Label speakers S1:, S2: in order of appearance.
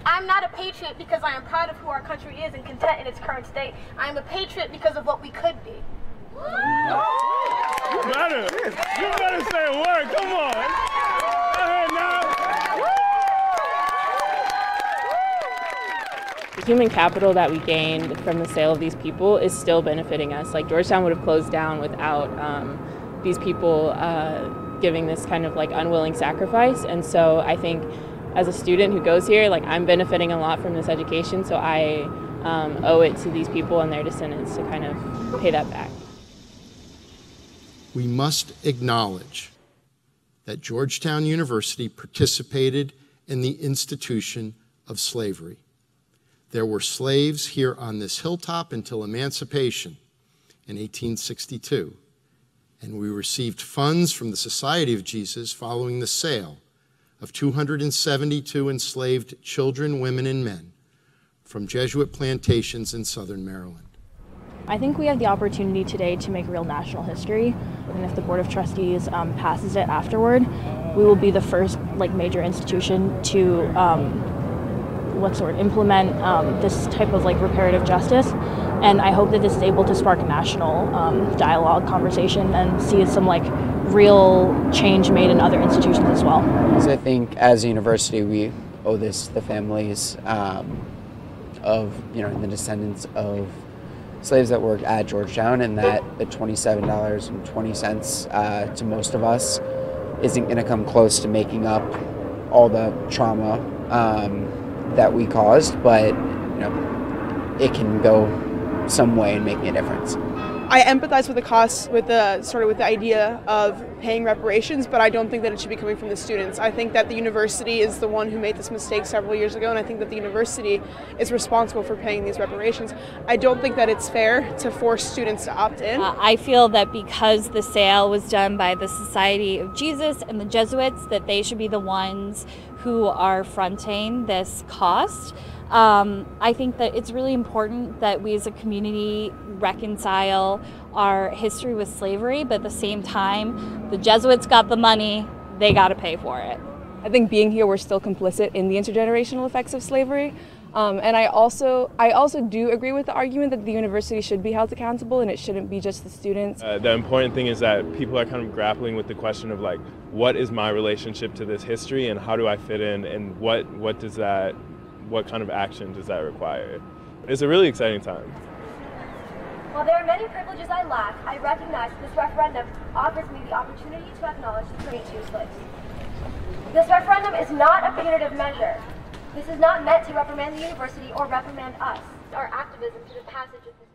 S1: I'm not a patriot because I am proud of who our country is and content in its current state. I am a patriot because of what we could be.
S2: You better say a word, come on. Go ahead now.
S3: The human capital that we gained from the sale of these people is still benefiting us. Like, Georgetown would have closed down without these people giving this kind of like unwilling sacrifice. And so I think as a student who goes here, like, I'm benefiting a lot from this education, so I owe it to these people and their descendants to kind of pay that back.
S4: We must acknowledge that Georgetown University participated in the institution of slavery. There were slaves here on this hilltop until emancipation in 1862, and we received funds from the Society of Jesus following the sale of 272 enslaved children, women, and men from Jesuit plantations in southern Maryland.
S5: I think we have the opportunity today to make real national history, and if the Board of Trustees passes it afterward, we will be the first major institution to implement this type of reparative justice. And I hope that this is able to spark national dialogue, conversation, and see some real change made in other institutions as well.
S6: So I think as a university, we owe this to the families of the descendants of slaves that worked at Georgetown, and that the $27.20 to most of us isn't going to come close to making up all the trauma that we caused, but it can go some way in making a difference.
S7: I empathize with the costs, with the idea of paying reparations, but I don't think that it should be coming from the students. I think that the university is the one who made this mistake several years ago, and I think that the university is responsible for paying these reparations. I don't think that it's fair to force students to opt in.
S8: I feel that because the sale was done by the Society of Jesus and the Jesuits, that they should be the ones who are fronting this cost. I think that it's really important that we as a community reconcile our history with slavery, but at the same time, the Jesuits got the money, they got to pay for it.
S9: I think being here, we're still complicit in the intergenerational effects of slavery. And I also do agree with the argument that the university should be held accountable and it shouldn't be just the students.
S2: The important thing is that people are kind of grappling with the question of what is my relationship to this history and how do I fit in, and what kind of action does that require? It's a really exciting time.
S1: While there are many privileges I lack, I recognize that this referendum offers me the opportunity to acknowledge the 22 slaves. This referendum is not a punitive measure. This is not meant to reprimand the university or reprimand us. Our activism to the passage of this